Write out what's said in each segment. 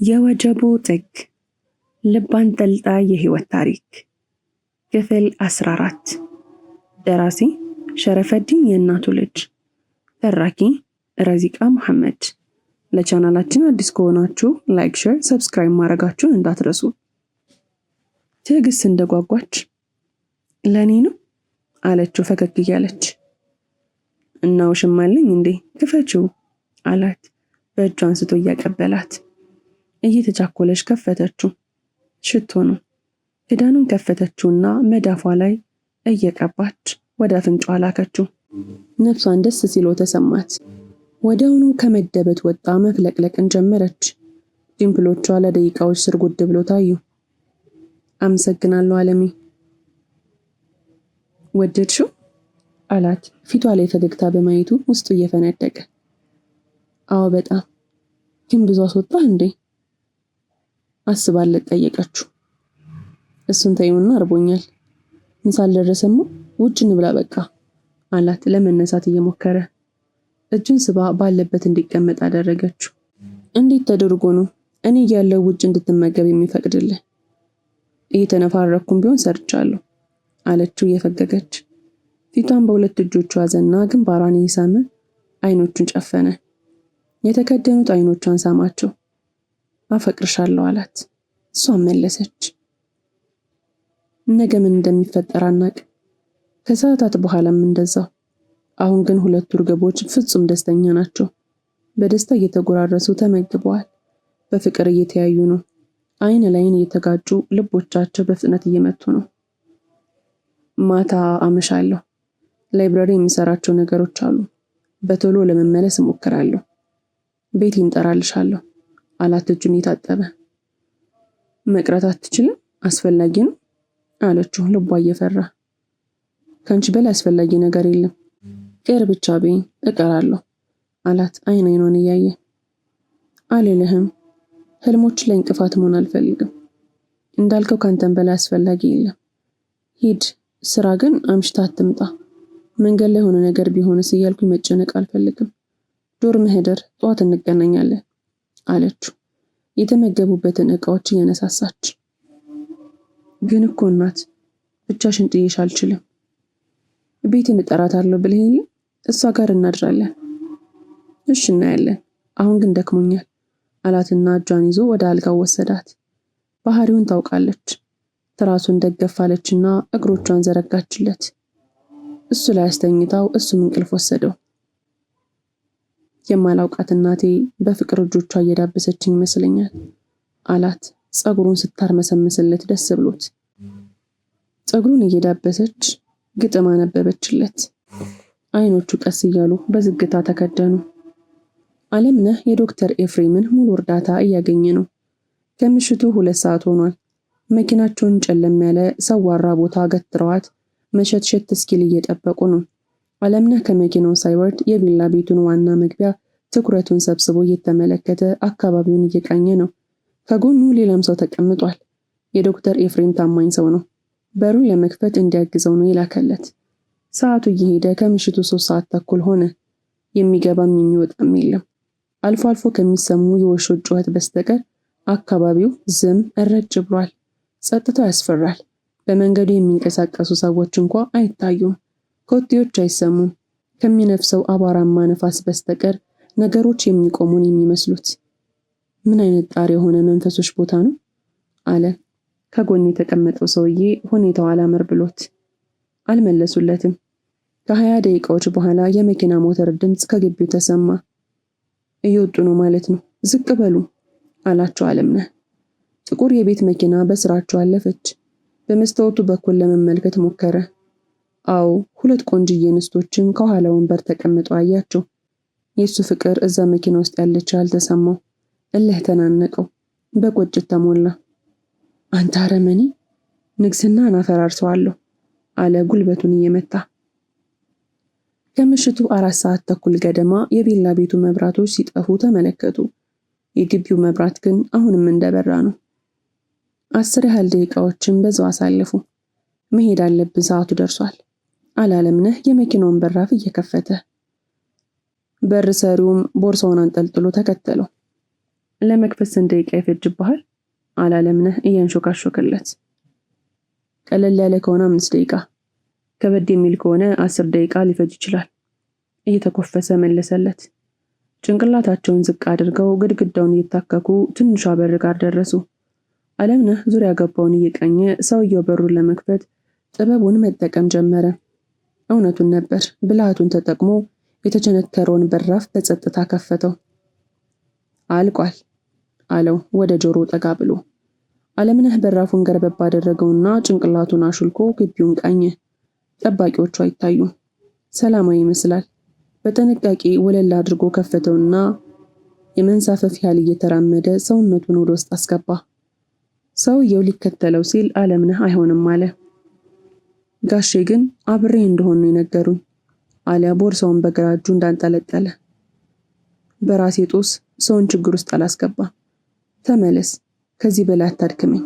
የወጀቡ ጥግ ልብ አንጠልጣይ የህይወት ታሪክ ክፍል 14 ደራሲ ሸረፈዲን የእናቱ ልጅ ተራኪ ረዚቃ መሐመድ። ለቻናላችን አዲስ ከሆናችሁ ላይክ፣ ሼር፣ ሰብስክራይብ ማድረጋችሁን እንዳትረሱ። ትዕግስት እንደጓጓች ለኔ ነው አለችው ፈገግ እያለች። እናው ሽማለኝ እንዴ ክፈችው አላት በእጇ አንስቶ እያቀበላት። እየተቻኮለች ከፈተችው። ሽቶ ነው። ክዳኑን ከፈተችውና መዳፏ ላይ እየቀባች ወደ አፍንጫዋ ላከችው። ነፍሷን ደስ ሲለው ተሰማት። ወዲያውኑ ከመደበት ወጣ መፍለቅለቅን ጀመረች። ዲምፕሎቿ ለደቂቃዎች ስር ጉድ ብሎ ታዩ። አመሰግናለሁ አለሜ። ወደድሽው አላት ፊቷ ላይ ፈገግታ በማየቱ ውስጡ እየፈነደቀ። አዎ በጣም። ግን ብዙ አስወጣ እንዴ አስባለት ጠየቀችው። እሱን ተይውና አርቦኛል። ምሳ አልደረሰም ውጭ እንብላ በቃ አላት ለመነሳት እየሞከረ። እጁን ስባ ባለበት እንዲቀመጥ አደረገችው። እንዴት ተደርጎ ነው እኔ ያለው ውጭ እንድትመገብ የሚፈቅድልህ? እየተነፋረኩም ቢሆን ሰርቻለሁ አለችው እየፈገገች። ፊቷን በሁለት እጆቿ ያዘና ግንባሯን እየሳመ አይኖቹን ጨፈነ። የተከደኑት አይኖቿን ሳማቸው። አፈቅርሻለሁ አላት። እሷም መለሰች። ነገ ምን እንደሚፈጠር አናቅ። ከሰዓታት በኋላም እንደዛው። አሁን ግን ሁለቱ እርግቦች ፍጹም ደስተኛ ናቸው። በደስታ እየተጎራረሱ ተመግበዋል። በፍቅር እየተያዩ ነው። አይን ላይን እየተጋጩ ልቦቻቸው በፍጥነት እየመቱ ነው። ማታ አመሻለሁ። ላይብራሪ የሚሰራቸው ነገሮች አሉ። በቶሎ ለመመለስ እሞክራለሁ። ቤት ይንጠራልሻለሁ አላት እጁን የታጠበ። መቅረት አትችልም? አስፈላጊ ነው አለችው ልቧ እየፈራ። ከአንቺ በላይ አስፈላጊ ነገር የለም። ቅር ብቻ በይኝ እቀራለሁ አላት አይን አይኗን እያየ። አልልህም። ህልሞች ላይ እንቅፋት መሆን አልፈልግም። እንዳልከው ካንተን በላይ አስፈላጊ የለም። ሂድ። ስራ ግን አምሽታ አትምጣ። መንገድ ላይ ሆነ ነገር ቢሆንስ እያልኩኝ መጨነቅ አልፈልግም። ዶርም ሄደር ጠዋት እንገናኛለን አለችው የተመገቡበትን እቃዎች እያነሳሳች። ግን እኮ እናት ብቻሽን ጥዬሽ አልችልም። ቤቴን እጠራታለሁ ብለህ የለ እሷ ጋር እናድራለን። እሺ እናያለን። አሁን ግን ደክሞኛል አላትና እጇን ይዞ ወደ አልጋው ወሰዳት። ባህሪውን ታውቃለች። ትራሱን ደገፋለችና እግሮቿን ዘረጋችለት። እሱ ላይ አስተኝታው እሱም እንቅልፍ ወሰደው። የማላውቃት እናቴ በፍቅር እጆቿ እየዳበሰችኝ ይመስለኛል አላት ጸጉሩን ስታርመሰመስለት ደስ ብሎት። ጸጉሩን እየዳበሰች ግጥም አነበበችለት። አይኖቹ ቀስ እያሉ በዝግታ ተከደኑ። አለምነህ የዶክተር ኤፍሬምን ሙሉ እርዳታ እያገኘ ነው። ከምሽቱ 2 ሰዓት ሆኗል። መኪናቸውን ጨለም ያለ ሰዋራ ቦታ ገትረዋት መሸትሸት እስኪል እየጠበቁ ነው። አለምነህ ከመኪናው ሳይወርድ የቪላ ቤቱን ዋና መግቢያ ትኩረቱን ሰብስቦ እየተመለከተ አካባቢውን እየቃኘ ነው። ከጎኑ ሌላም ሰው ተቀምጧል። የዶክተር ኤፍሬም ታማኝ ሰው ነው። በሩን ለመክፈት እንዲያግዘው ነው የላከለት። ሰዓቱ እየሄደ ከምሽቱ 3 ሰዓት ተኩል ሆነ። የሚገባም የሚወጣም የለም። አልፎ አልፎ ከሚሰሙ የውሾች ጩኸት በስተቀር አካባቢው ዝም እረጭ ብሏል። ጸጥታው ያስፈራል። በመንገዱ የሚንቀሳቀሱ ሰዎች እንኳን አይታዩም። ኮቴዎች አይሰሙም። ከሚነፍሰው አቧራማ ነፋስ በስተቀር ነገሮች የሚቆሙን የሚመስሉት። ምን አይነት ጣር የሆነ መንፈሶች ቦታ ነው አለ ከጎን የተቀመጠው ሰውዬ ሁኔታው አላመር ብሎት። አልመለሱለትም። ከ20 ደቂቃዎች በኋላ የመኪና ሞተር ድምፅ ከግቢው ተሰማ። እየወጡ ነው ማለት ነው፣ ዝቅ በሉ አላቸው አለምነህ። ጥቁር የቤት መኪና በስራቸው አለፈች። በመስታወቱ በኩል ለመመልከት ሞከረ። አዎ 2 ቆንጅዬ እንስቶችን ከኋላ ወንበር ተቀምጠው አያቸው። የሱ ፍቅር እዛ መኪና ውስጥ ያለች አልተሰማው። እልህ ተናነቀው። በቁጭት ተሞላ። አንተ አረመኔ፣ ንግስናን አፈራርሰዋለሁ አለ ጉልበቱን እየመታ። ከምሽቱ 4 ሰዓት ተኩል ገደማ የቪላ ቤቱ መብራቶች ሲጠፉ ተመለከቱ። የግቢው መብራት ግን አሁንም እንደበራ ነው። 10 ያህል ደቂቃዎችን በዛው አሳለፉ። መሄድ አለብን፣ ሰዓቱ ደርሷል አለምነህ የመኪናውን በራፍ እየከፈተ። በር ሰሪውም ቦርሳውን አንጠልጥሎ ተከተለው። ለመክፈት ስንት ደቂቃ ይፈጅብሃል? አላለምነህ እያንሾካሾከለት። ቀለል ያለ ከሆነ 5 ደቂቃ፣ ከበድ የሚል ከሆነ 10 ደቂቃ ሊፈጅ ይችላል እየተኮፈሰ መለሰለት። ጭንቅላታቸውን ዝቅ አድርገው ግድግዳውን እየታከኩ ትንሿ በር ጋር ደረሱ። አለምነህ ዙሪያ ገባውን እየቃኘ ሰውየው በሩን ለመክፈት ጥበቡን መጠቀም ጀመረ። እውነቱን ነበር። ብልሃቱን ተጠቅሞ የተቸነከረውን በራፍ በጸጥታ ከፈተው። አልቋል አለው ወደ ጆሮ ጠጋ ብሎ። አለምነህ በራፉን ገርበብ አደረገውና ጭንቅላቱን አሹልኮ ግቢውን ቃኘ። ጠባቂዎቹ አይታዩም። ሰላማዊ ይመስላል። በጥንቃቄ ወለል አድርጎ ከፈተውና የመንሳፈፍ ያህል እየተራመደ ሰውነቱን ወደ ውስጥ አስገባ። ሰውየው ሊከተለው ሲል አለምነህ አይሆንም አለ። ጋሼ ግን አብሬ እንደሆነ የነገሩኝ አለ ቦርሳውን በግራ እጁ እንዳንጠለጠለ። በራሴ ጦስ ሰውን ችግር ውስጥ አላስገባም። ተመለስ፣ ከዚህ በላይ አታድክመኝ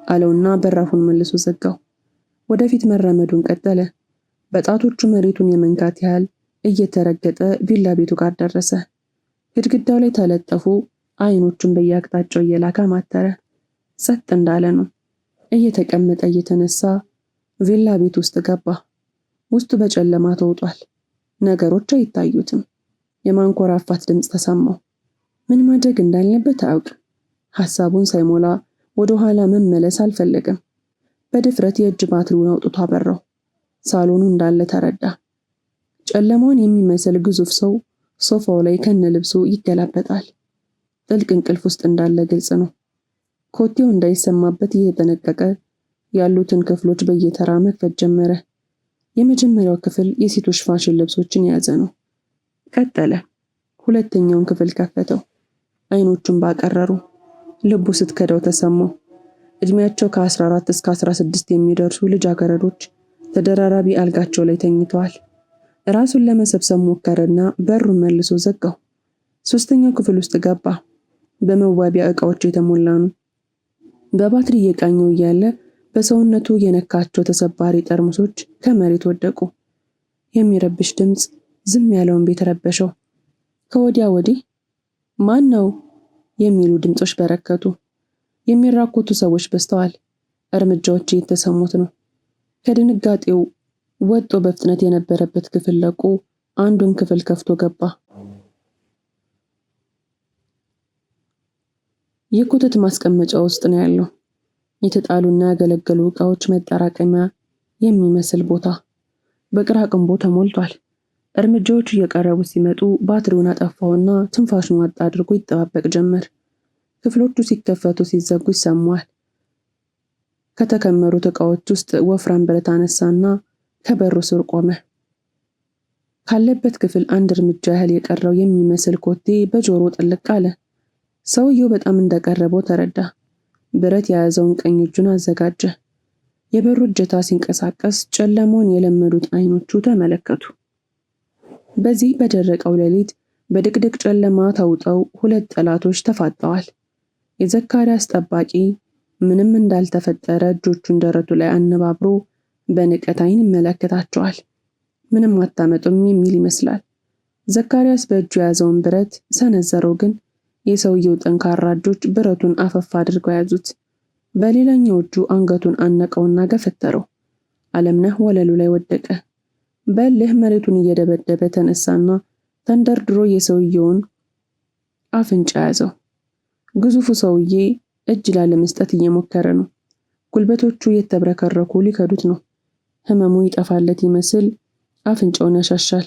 አለውና በራፉን መልሶ ዘጋው። ወደፊት መራመዱን ቀጠለ። በጣቶቹ መሬቱን የመንካት ያህል እየተረገጠ ቪላ ቤቱ ጋር ደረሰ። ግድግዳው ላይ ተለጠፉ አይኖቹን በየአቅጣጫው እየላከ ማተረ። ጸጥ እንዳለ ነው። እየተቀመጠ እየተነሳ ቪላ ቤት ውስጥ ገባ። ውስጡ በጨለማ ተውጧል። ነገሮች አይታዩትም። የማንኮራፋት ድምፅ ተሰማው። ምን ማድረግ እንዳለበት አያውቅም። ሐሳቡን ሳይሞላ ወደ ኋላ መመለስ አልፈለገም። በድፍረት የእጅ ባትሪውን አውጥቶ አበራው። ሳሎኑ እንዳለ ተረዳ። ጨለማውን የሚመስል ግዙፍ ሰው ሶፋው ላይ ከነልብሱ ይገላበጣል። ጥልቅ እንቅልፍ ውስጥ እንዳለ ግልጽ ነው። ኮቴው እንዳይሰማበት እየተጠነቀቀ ያሉትን ክፍሎች በየተራ መክፈት ጀመረ። የመጀመሪያው ክፍል የሴቶች ፋሽን ልብሶችን የያዘ ነው። ቀጠለ። ሁለተኛውን ክፍል ከፈተው። አይኖቹን ባቀረሩ። ልቡ ስትከዳው ተሰማው። እድሜያቸው ከ14 እስከ 16 የሚደርሱ ልጃገረዶች ተደራራቢ አልጋቸው ላይ ተኝተዋል። ራሱን ለመሰብሰብ ሞከረና በሩን መልሶ ዘጋው። ሶስተኛው ክፍል ውስጥ ገባ። በመዋቢያ ዕቃዎች የተሞላ ነው። በባትሪ እየቃኘው እያለ በሰውነቱ የነካቸው ተሰባሪ ጠርሙሶች ከመሬት ወደቁ። የሚረብሽ ድምፅ ዝም ያለውን ቤት ረበሸው። ከወዲያ ወዲህ ማን ነው የሚሉ ድምጾች በረከቱ። የሚራኮቱ ሰዎች በዝተዋል። እርምጃዎች እየተሰሙት ነው። ከድንጋጤው ወጦ በፍጥነት የነበረበት ክፍል ለቆ አንዱን ክፍል ከፍቶ ገባ። የኮተት ማስቀመጫ ውስጥ ነው ያለው። የተጣሉና ያገለገሉ ዕቃዎች መጠራቀሚያ የሚመስል ቦታ በቅራቅንቦ ተሞልቷል። እርምጃዎች እየቀረቡ ሲመጡ ባትሪውን አጠፋውና ትንፋሹን ዋጥ አድርጎ ይጠባበቅ ጀመር። ክፍሎቹ ሲከፈቱ ሲዘጉ ይሰማዋል። ከተከመሩት ዕቃዎች ውስጥ ወፍራም ብረት አነሳና ከበሩ ስር ቆመ። ካለበት ክፍል አንድ እርምጃ ያህል የቀረው የሚመስል ኮቴ በጆሮ ጥልቅ አለ። ሰውየው በጣም እንደቀረበው ተረዳ። ብረት የያዘውን ቀኝ እጁን አዘጋጀ። የበሩ እጀታ ሲንቀሳቀስ ጨለማውን የለመዱት አይኖቹ ተመለከቱ። በዚህ በደረቀው ሌሊት በድቅድቅ ጨለማ ተውጠው ሁለት ጠላቶች ተፋጠዋል። የዘካርያስ ጠባቂ ምንም እንዳልተፈጠረ እጆቹን ደረቱ ላይ አነባብሮ በንቀት አይን ይመለከታቸዋል። ምንም አታመጡም የሚል ይመስላል። ዘካርያስ በእጁ የያዘውን ብረት ሰነዘረው፣ ግን የሰውየው ጠንካራ እጆች ብረቱን አፈፍ አድርገው ያዙት። በሌላኛው እጁ አንገቱን አነቀውና ገፈተረው። አለምነህ ወለሉ ላይ ወደቀ። በልህ መሬቱን እየደበደበ ተነሳና ተንደርድሮ የሰውየውን አፍንጫ ያዘው። ግዙፉ ሰውዬ እጅ ላለመስጠት እየሞከረ ነው። ጉልበቶቹ የተብረከረኩ ሊከዱት ነው። ህመሙ ይጠፋለት ይመስል አፍንጫውን ያሻሻል።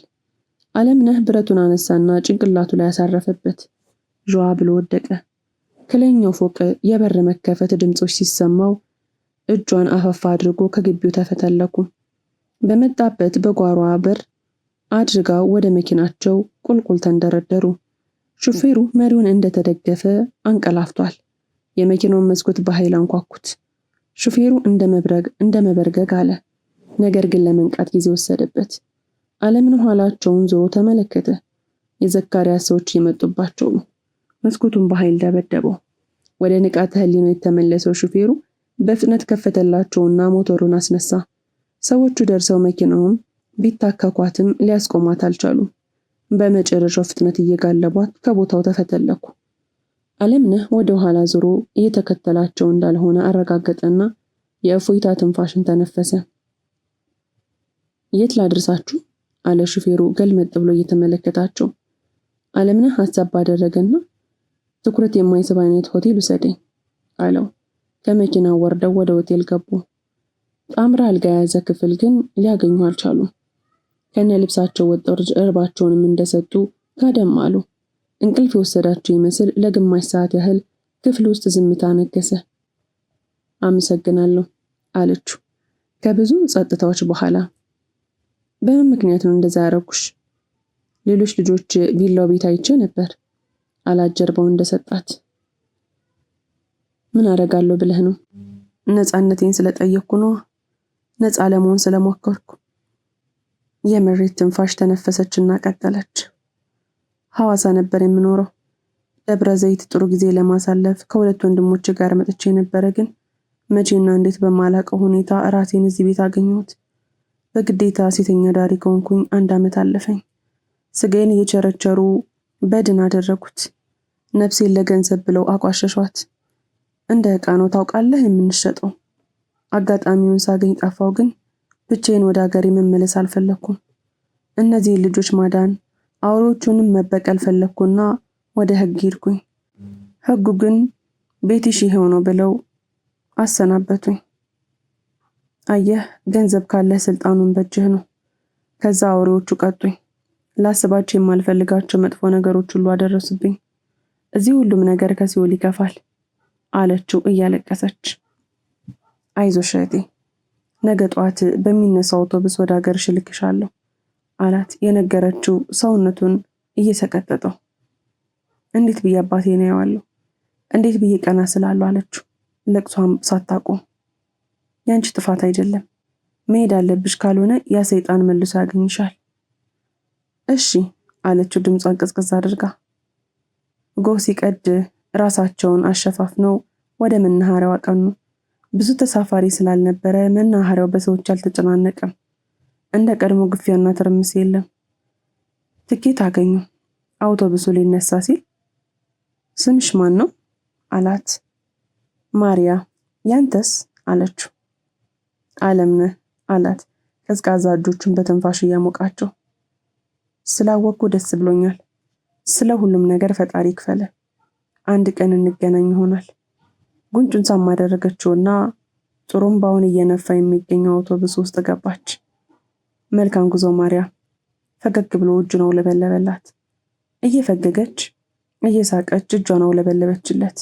አለምነህ ብረቱን አነሳና ጭንቅላቱ ላይ ያሳረፈበት። ዥዋ ብሎ ወደቀ። ከላይኛው ፎቅ የበር መከፈት ድምጾች ሲሰማው እጇን አፈፋ አድርጎ ከግቢው ተፈተለኩ። በመጣበት በጓሯ በር አድርጋው ወደ መኪናቸው ቁልቁል ተንደረደሩ። ሹፌሩ መሪውን እንደተደገፈ አንቀላፍቷል። የመኪናውን መስኮት በኃይል አንኳኩት። ሹፌሩ እንደ መበርገግ አለ። ነገር ግን ለመንቃት ጊዜ ወሰደበት። አለምነህ ኋላቸውን ዞሮ ተመለከተ። የዘካርያስ ሰዎች እየመጡባቸው ነው። መስኮቱን በኃይል ደበደበው። ወደ ንቃተ ህሊናው የተመለሰው ሹፌሩ በፍጥነት ከፈተላቸውና ሞተሩን አስነሳ። ሰዎቹ ደርሰው መኪናውን ቢታከኳትም ሊያስቆማት አልቻሉም። በመጨረሻው ፍጥነት እየጋለቧት ከቦታው ተፈተለኩ። አለምነህ ወደ ኋላ ዞሮ እየተከተላቸው እንዳልሆነ አረጋገጠና የእፎይታ ትንፋሽን ተነፈሰ። የት ላድርሳችሁ? አለ ሹፌሩ ገልመጥ ብሎ እየተመለከታቸው። አለምነህ ሀሳብ ባደረገና ትኩረት የማይስብ አይነት ሆቴል ውሰደኝ አለው። ከመኪናው ወርደው ወደ ሆቴል ገቡ። ጣምራ አልጋ የያዘ ክፍል ግን ሊያገኙ አልቻሉም። ከነ ልብሳቸው ወጥተው ጀርባቸውንም እንደሰጡ ጋደም አሉ። እንቅልፍ የወሰዳቸው ይመስል ለግማሽ ሰዓት ያህል ክፍል ውስጥ ዝምታ ነገሰ። አመሰግናለሁ አለችው ከብዙ ጸጥታዎች በኋላ። በምን ምክንያት ነው እንደዛ ያረኩሽ? ሌሎች ልጆች ቪላው ቤት አይቼ ነበር አላት ጀርባውን እንደሰጣት። ምን አደርጋለሁ ብለህ ነው? ነፃነቴን ስለጠየቅኩ ነው። ነፃ ለመሆን ስለሞከርኩ። የመሬት ትንፋሽ ተነፈሰችና ቀጠለች። ሐዋሳ ነበር የምኖረው። ደብረ ዘይት ጥሩ ጊዜ ለማሳለፍ ከሁለት ወንድሞች ጋር መጥቼ ነበረ። ግን መቼና እንዴት በማላውቀው ሁኔታ ራሴን እዚህ ቤት አገኘሁት። በግዴታ ሴተኛ ዳሪ ከሆንኩኝ 1 ዓመት አለፈኝ። ስጋዬን እየቸረቸሩ በድን አደረጉት። ነፍሴን ለገንዘብ ብለው አቋሸሿት። እንደ ዕቃ ነው ታውቃለህ የምንሸጠው። አጋጣሚውን ሳገኝ ጠፋው። ግን ብቻዬን ወደ ሀገሬ መመለስ አልፈለኩም። እነዚህ ልጆች ማዳን አውሬዎቹንም መበቀል ፈለኩና ወደ ሕግ ሄድኩኝ። ሕጉ ግን ቤትሽ ይሄው ነው ብለው አሰናበቱኝ። አየህ፣ ገንዘብ ካለ ስልጣኑን በእጅህ ነው። ከዛ አውሬዎቹ ቀጡኝ። ላስባቸው የማልፈልጋቸው መጥፎ ነገሮች ሁሉ አደረሱብኝ። እዚህ ሁሉም ነገር ከሲኦል ይከፋል አለችው እያለቀሰች። አይዞሽ እህቴ፣ ነገ ጠዋት በሚነሳው አውቶቡስ ወደ ሀገርሽ እልክሻለሁ አላት። የነገረችው ሰውነቱን እየሰቀጠጠው። እንዴት ብዬ አባቴ ነው ያዋለሁ? እንዴት ብዬ ቀና ስላለሁ አለችው ለቅሷም ሳታቆም። ያንቺ ጥፋት አይደለም። መሄድ አለብሽ፣ ካልሆነ ያ ሰይጣን መልሶ ያገኝሻል። እሺ አለችው ድምጿን ቅዝቅዝ አድርጋ። ጎህ ሲቀድ ራሳቸውን አሸፋፍነው ወደ መናኸሪያው አቀኑ። ብዙ ተሳፋሪ ስላልነበረ መናኸሪያው በሰዎች አልተጨናነቀም። እንደ ቀድሞ ግፊያና ትርምስ የለም። ትኬት አገኙ። አውቶቡሱ ሊነሳ ሲል ስምሽ ማን ነው አላት። ማሪያ። ያንተስ አለችው። አለምነህ አላት ቀዝቃዛ እጆቹን በትንፋሽ እያሞቃቸው። ስላወቅኩ ደስ ብሎኛል። ስለ ሁሉም ነገር ፈጣሪ ይክፈለ። አንድ ቀን እንገናኝ ይሆናል። ጉንጩን ሳም አደረገችውና ጥሩምባውን እየነፋ የሚገኘው አውቶቡስ ውስጥ ገባች። መልካም ጉዞ ማሪያ። ፈገግ ብሎ እጁን አውለበለበላት። እየፈገገች እየሳቀች እጇን አውለበለበችለት።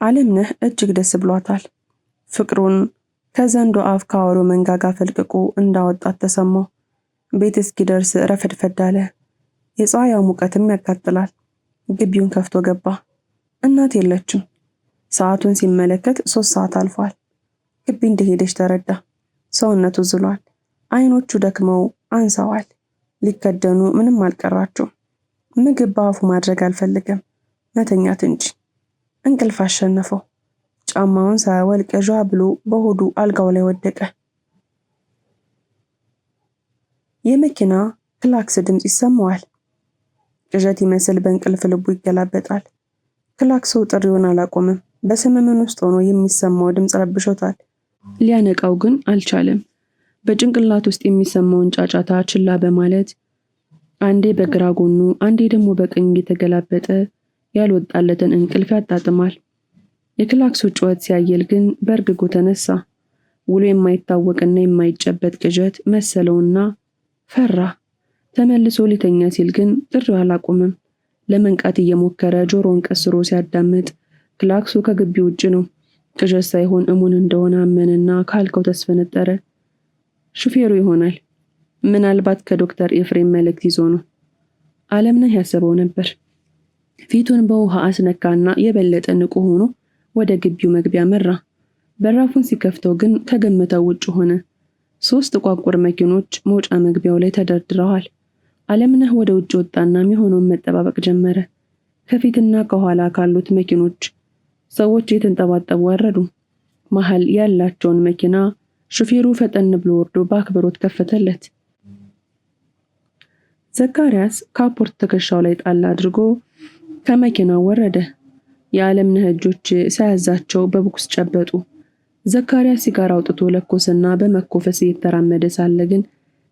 አለምነህ እጅግ ደስ ብሏታል። ፍቅሩን ከዘንዶ አፍ ከአውሬው መንጋጋ ፈልቅቆ እንዳወጣት ተሰማው። ቤት እስኪደርስ ረፈድፈድ አለ። የፀሐዩ ሙቀትም ያቃጥላል። ግቢውን ከፍቶ ገባ። እናት የለችም። ሰዓቱን ሲመለከት 3 ሰዓት አልፏል። ግቢ እንደሄደች ተረዳ። ሰውነቱ ዝሏል። አይኖቹ ደክመው አንሰዋል። ሊከደኑ ምንም አልቀራቸው። ምግብ በአፉ ማድረግ አልፈልግም፣ መተኛት እንጂ። እንቅልፍ አሸነፈው። ጫማውን ሳያወልቅ ዣ ብሎ በሆዱ አልጋው ላይ ወደቀ። የመኪና ክላክስ ድምፅ ይሰማዋል። ቅዠት ይመስል በእንቅልፍ ልቡ ይገላበጣል። ክላክሱ ጥሪውን አላቆመም። በሰመመን ውስጥ ሆኖ የሚሰማው ድምፅ ረብሾታል። ሊያነቃው ግን አልቻለም። በጭንቅላት ውስጥ የሚሰማውን ጫጫታ ችላ በማለት አንዴ በግራ ጎኑ አንዴ ደግሞ በቀኝ እየተገላበጠ ያልወጣለትን እንቅልፍ ያጣጥማል። የክላክሱ ጩኸት ሲያየል ግን በእርግጎ ተነሳ። ውሎ የማይታወቅና የማይጨበጥ ቅዠት መሰለውና ፈራ። ተመልሶ ሊተኛ ሲል ግን ጥሪው አላቆመም። ለመንቃት እየሞከረ ጆሮውን ቀስሮ ሲያዳምጥ ክላክሱ ከግቢ ውጭ ነው። ቅዠት ሳይሆን እሙን እንደሆነ አመንና ካልከው ተስፈነጠረ። ሹፌሩ ይሆናል። ምናልባት ከዶክተር ኤፍሬም መልእክት ይዞ ነው። አለምነህ ያሰበው ነበር። ፊቱን በውሃ አስነካና የበለጠ ንቁ ሆኖ ወደ ግቢው መግቢያ መራ። በራፉን ሲከፍተው ግን ከገመተው ውጭ ሆነ። 3 ጥቋቁር መኪኖች መውጫ መግቢያው ላይ ተደርድረዋል። አለምነህ ወደ ውጭ ወጣና የሚሆነውን መጠባበቅ ጀመረ። ከፊትና ከኋላ ካሉት መኪኖች ሰዎች የተንጠባጠቡ ወረዱ። መሃል ያላቸውን መኪና ሹፌሩ ፈጠን ብሎ ወርዶ በአክብሮት ከፈተለት። ዘካርያስ ካፖርት ትከሻው ላይ ጣል አድርጎ ከመኪናው ወረደ። የዓለምነህ እጆች ሳያዛቸው በቦክስ ጨበጡ። ዘካርያስ ሲጋራ አውጥቶ ለኮሰና በመኮፈስ እየተራመደ ሳለ ግን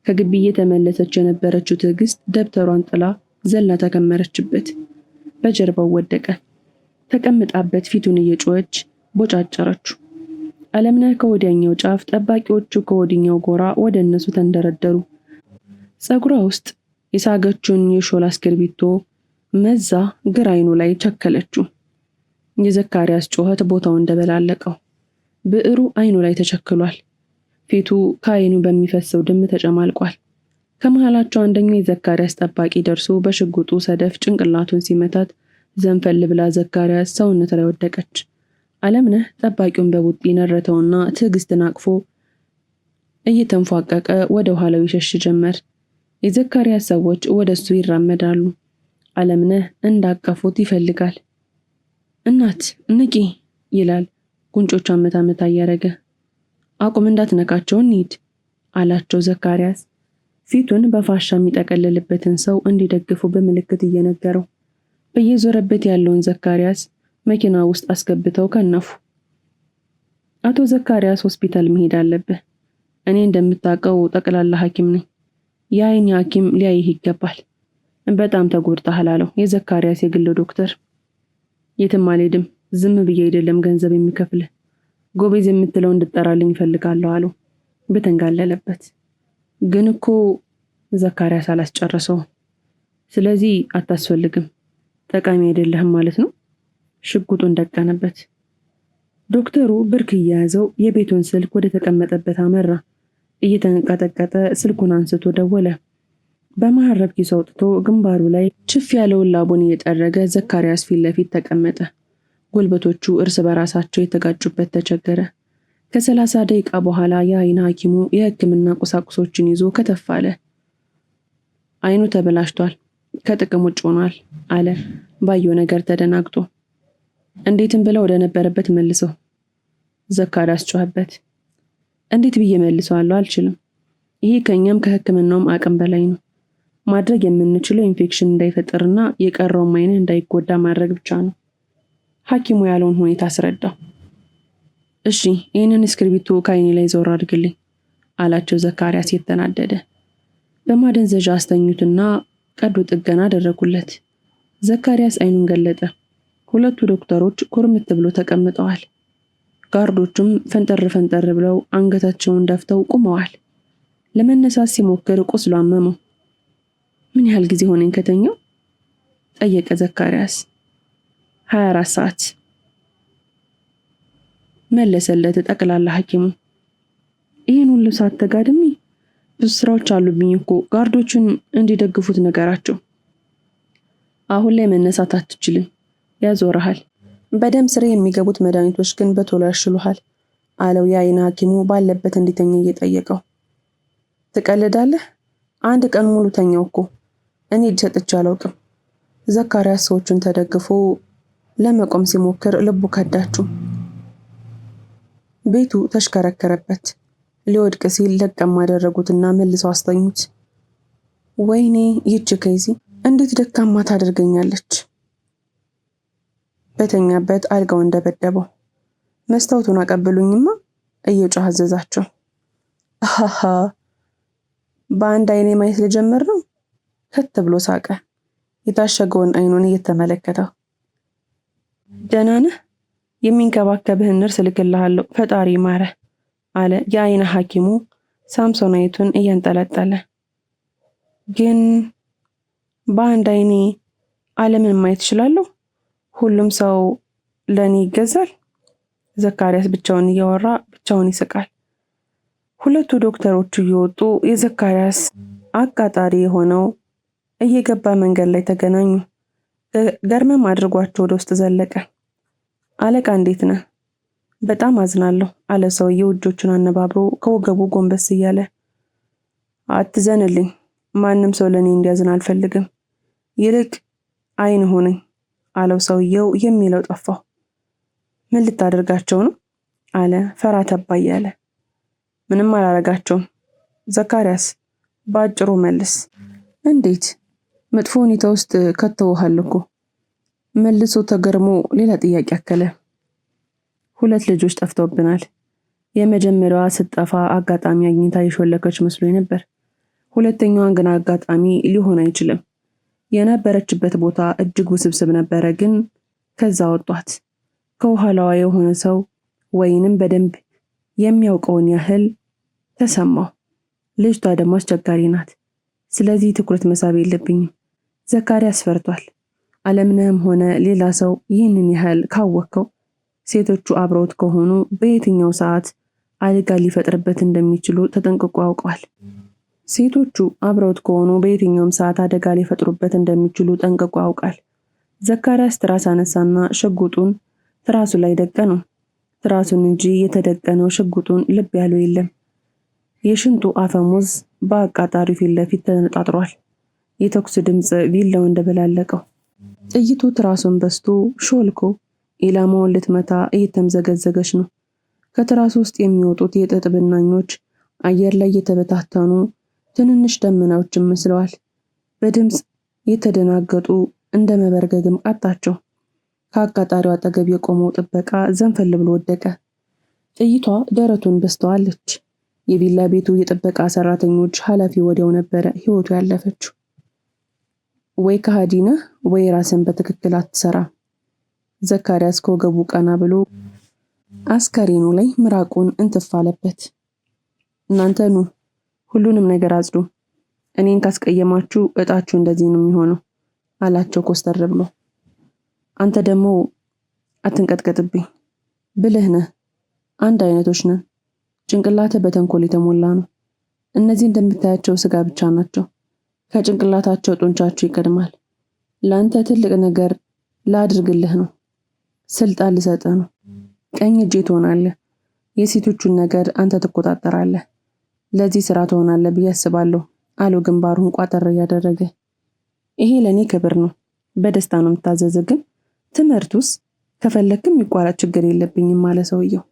ከግቢ እየተመለሰች የነበረችው ትዕግስት ደብተሯን ጥላ ዘላ ተከመረችበት። በጀርባው ወደቀ። ተቀምጣበት ፊቱን እየጮኸች ቦጫጨረችው። ዓለምነህ ከወዲያኛው ጫፍ፣ ጠባቂዎቹ ከወዲኛው ጎራ ወደ እነሱ ተንደረደሩ። ፀጉሯ ውስጥ የሳገችውን የሾላ እስክርቢቶ መዛ ግራ አይኑ ላይ ቸከለችው። የዘካርያስ ጩኸት ቦታው እንደበላለቀው። ብዕሩ አይኑ ላይ ተቸክሏል። ፊቱ ከአይኑ በሚፈሰው ደም ተጨማልቋል። ከመሃላቸው አንደኛው የዘካርያስ ጠባቂ ደርሶ በሽጉጡ ሰደፍ ጭንቅላቱን ሲመታት ዘንፈል ብላ ዘካርያስ ሰውነት ላይ ወደቀች። ዓለምነህ ጠባቂውን በቡጢ ነረተውና ትዕግስትን አቅፎ እየተንፏቀቀ ወደ ኋላው ይሸሽ ጀመር። የዘካርያስ ሰዎች ወደሱ ይራመዳሉ። ዓለምነህ እንዳቀፉት ይፈልጋል። እናት ንቂ ይላል ጉንጮቿን መታ እያረገ። አቁም፣ እንዳትነካቸው እንሂድ አላቸው ዘካርያስ ፊቱን በፋሻ የሚጠቀልልበትን ሰው እንዲደግፉ በምልክት እየነገረው። በየዞረበት ያለውን ዘካርያስ መኪና ውስጥ አስገብተው ከነፉ። አቶ ዘካርያስ ሆስፒታል መሄድ አለብህ። እኔ እንደምታውቀው ጠቅላላ ሐኪም ነኝ። የአይን ሐኪም ሊያይህ ይገባል። በጣም ተጎድተሃል አለው የዘካርያስ የግል ዶክተር። የትም አልሄድም፣ ዝም ብዬ አይደለም ገንዘብ የሚከፍልህ። ጎበዝ የምትለው እንድጠራልኝ እፈልጋለሁ አለው በተንጋለለበት። ግን እኮ ዘካርያስ አላስጨረሰው። ስለዚህ አታስፈልግም፣ ጠቃሚ አይደለህም ማለት ነው። ሽጉጡን ደቀነበት። ዶክተሩ ብርክ እየያዘው የቤቱን ስልክ ወደ ተቀመጠበት አመራ። እየተንቀጠቀጠ ስልኩን አንስቶ ደወለ። በመሐረብ ኪሱ አውጥቶ ግንባሩ ላይ ችፍ ያለውን ላቡን እየጠረገ ዘካርያስ ፊት ለፊት ተቀመጠ። ጉልበቶቹ እርስ በራሳቸው የተጋጩበት ተቸገረ። ከ30 ደቂቃ በኋላ የአይን ሐኪሙ የሕክምና ቁሳቁሶችን ይዞ ከተፍ አለ። አይኑ ተበላሽቷል፣ ከጥቅም ውጭ ሆኗል አለ ባየው ነገር ተደናግጦ። እንዴትም ብለው ወደ ነበረበት መልሰው። ዘካርያስ ጮኸበት። እንዴት ብዬ መልሰዋለሁ? አልችልም። ይሄ ከኛም ከሕክምናውም አቅም በላይ ነው። ማድረግ የምንችለው ኢንፌክሽን እንዳይፈጠርና የቀረውም አይን እንዳይጎዳ ማድረግ ብቻ ነው። ሐኪሙ ያለውን ሁኔታ አስረዳው። እሺ፣ ይህንን እስክርቢቶ ከአይኔ ላይ ዞር አድርግልኝ አላቸው ዘካርያስ የተናደደ። በማደንዘዣ አስተኙትና ቀዶ ጥገና አደረጉለት። ዘካርያስ አይኑን ገለጠ። ሁለቱ ዶክተሮች ኩርምት ብሎ ተቀምጠዋል። ጋርዶቹም ፈንጠር ብለው አንገታቸውን ደፍተው ቆመዋል። ለመነሳት ሲሞክር ቁስሉ አመመው። ምን ያህል ጊዜ ሆነኝ ከተኛው? ጠየቀ ዘካርያስ። 24 ሰዓት መለሰለት ጠቅላላ ሐኪሙ። ይህን ሁሉ ሰዓት ተጋድሜ? ብዙ ስራዎች አሉብኝ እኮ። ጋርዶቹን እንዲደግፉት ነገራቸው። አሁን ላይ መነሳት አትችልም፣ ያዞርሃል። በደም ስር የሚገቡት መድኃኒቶች ግን በቶሎ ያሽሉሃል አለው የአይን ሐኪሙ ባለበት እንዲተኛ እየጠየቀው። ትቀልዳለህ? አንድ ቀን ሙሉ ተኛው እኮ። እኔ እጅ ሰጥቼ አላውቅም። ዘካርያስ ሰዎቹን ተደግፎ ለመቆም ሲሞክር ልቡ ከዳችው። ቤቱ ተሽከረከረበት። ሊወድቅ ሲል ለቀም አደረጉትና መልሰው አስተኙት። ወይኔ ይህች ከይዚ እንዴት ደካማ ታደርገኛለች! በተኛበት አልጋው እንደበደበው። መስታወቱን አቀብሉኝማ እየጮህ አዘዛቸው። አሃ በአንድ አይኔ ማየት ልጀምር ነው። ከት ብሎ ሳቀ፣ የታሸገውን አይኑን እየተመለከተው። ደህና ነህ? የሚንከባከብህን ነርስ እልክልሃለሁ፣ ፈጣሪ ማረ አለ የአይን ሐኪሙ ሳምሶናይቱን እያንጠለጠለ። ግን በአንድ አይኔ ዓለምን ማየት እችላለሁ? ሁሉም ሰው ለኔ ይገዛል? ዘካርያስ ብቻውን እያወራ ብቻውን ይስቃል። ሁለቱ ዶክተሮቹ እየወጡ የዘካርያስ አቃጣሪ የሆነው እየገባ መንገድ ላይ ተገናኙ። ገርመም አድርጓቸው ወደ ውስጥ ዘለቀ። አለቃ እንዴት ነህ? በጣም አዝናለሁ አለ ሰውየው እጆቹን አነባብሮ ከወገቡ ጎንበስ እያለ። አትዘንልኝ፣ ማንም ሰው ለኔ እንዲያዝን አልፈልግም። ይልቅ አይን ሆነኝ አለው ሰውየው። የሚለው ጠፋው። ምን ልታደርጋቸው ነው? አለ ፈራ ተባ እያለ። ምንም አላረጋቸውም ዘካርያስ፣ በአጭሩ መልስ። እንዴት? መጥፎ ሁኔታ ውስጥ ከተውሃል እኮ። መልሶ ተገርሞ ሌላ ጥያቄ አከለ። 2 ልጆች ጠፍተውብናል። የመጀመሪያዋ ስትጠፋ አጋጣሚ አግኝታ የሾለከች መስሎኝ ነበር። ሁለተኛዋን ግን አጋጣሚ ሊሆን አይችልም። የነበረችበት ቦታ እጅግ ውስብስብ ነበረ፣ ግን ከዛ ወጧት። ከኋላዋ የሆነ ሰው ወይንም በደንብ የሚያውቀውን ያህል ተሰማው። ልጅቷ ደግሞ አስቸጋሪ ናት። ስለዚህ ትኩረት መሳብ የለብኝም። ዘካሪያስ ፈርቷል። አለምነህም ሆነ ሌላ ሰው ይህንን ያህል ካወቀው ሴቶቹ አብረውት ከሆኑ በየትኛው ሰዓት አደጋ ሊፈጥርበት እንደሚችሉ ተጠንቅቆ ያውቀዋል። ሴቶቹ አብረውት ከሆኑ በየትኛውም ሰዓት አደጋ ሊፈጥሩበት እንደሚችሉ ጠንቅቆ ያውቃል። ዘካሪያስ ትራስ አነሳና ሽጉጡን ትራሱ ላይ ደቀነው። ትራሱን እንጂ የተደቀነው ሽጉጡን ልብ ያለው የለም። የሽንጡ አፈሙዝ በአቃጣሪው ፊት ለፊት ተነጣጥሯል። የተኩስ ድምፅ ቢላው እንደበላለቀው። ጥይቱ ትራሱን በስቶ ሾልኮ ኢላማውን ልትመታ እየተምዘገዘገች ነው። ከትራሱ ውስጥ የሚወጡት የጥጥ ብናኞች አየር ላይ የተበታተኑ ትንንሽ ደመናዎችን መስለዋል። በድምፅ የተደናገጡ እንደ መበርገግም ቃጣቸው። ከአቃጣሪው አጠገብ የቆመው ጥበቃ ዘንፈል ብሎ ወደቀ። ጥይቷ ደረቱን በስተዋለች። የቪላ ቤቱ የጥበቃ ሰራተኞች ኃላፊ ወዲያው ነበረ ህይወቱ ያለፈችው። ወይ ከሃዲ ነህ ወይ ራስን በትክክል አትሰራም። ዘካሪያስ ከወገቡ ቀና ብሎ አስከሬኑ ላይ ምራቁን እንትፋለበት። እናንተ ኑ ሁሉንም ነገር አጽዱ። እኔን ካስቀየማችሁ እጣችሁ እንደዚህ ነው የሚሆነው አላቸው ኮስተር ብሎ። አንተ ደግሞ አትንቀጥቀጥብኝ። ብልህ ነህ። አንድ አይነቶች ነን። ጭንቅላትህ በተንኮል የተሞላ ነው። እነዚህ እንደምታያቸው ስጋ ብቻ ናቸው። ከጭንቅላታቸው ጡንቻቸው ይቀድማል። ለአንተ ትልቅ ነገር ላድርግልህ ነው። ስልጣን ልሰጥህ ነው። ቀኝ እጄ ትሆናለህ። የሴቶቹን ነገር አንተ ትቆጣጠራለህ። ለዚህ ስራ ትሆናለህ ብዬ አስባለሁ አለው ግንባሩን ቋጠር እያደረገ። ይሄ ለኔ ክብር ነው። በደስታ ነው የምታዘዝ። ግን ትምህርቱስ ከፈለክም ይቋረጥ፣ ችግር የለብኝም አለ ሰውየው።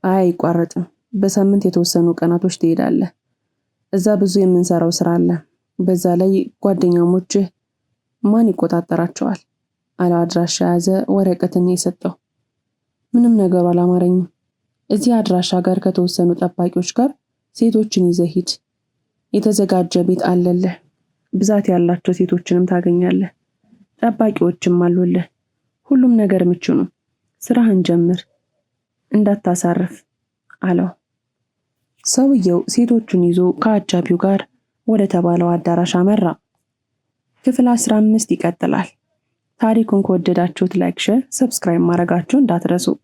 አይ አይቋረጥም። በሳምንት የተወሰኑ ቀናቶች ትሄዳለህ። እዛ ብዙ የምንሰራው ስራ አለ። በዛ ላይ ጓደኛሞችህ ማን ይቆጣጠራቸዋል? አለው አድራሻ ያዘ ወረቀትን የሰጠው። ምንም ነገሩ አላማረኝም። እዚህ አድራሻ ጋር ከተወሰኑ ጠባቂዎች ጋር ሴቶችን ይዘህ ሂድ። የተዘጋጀ ቤት አለልህ። ብዛት ያላቸው ሴቶችንም ታገኛለህ። ጠባቂዎችም አሉልህ። ሁሉም ነገር ምቹ ነው። ስራህን ጀምር፣ እንዳታሳርፍ አለው። ሰውየው ሴቶቹን ይዞ ከአጃቢው ጋር ወደ ተባለው አዳራሽ አመራ። ክፍል 15 ይቀጥላል። ታሪኩን ከወደዳችሁት ላይክ፣ ሼር፣ ሰብስክራይብ ማድረጋችሁን እንዳትረሱ።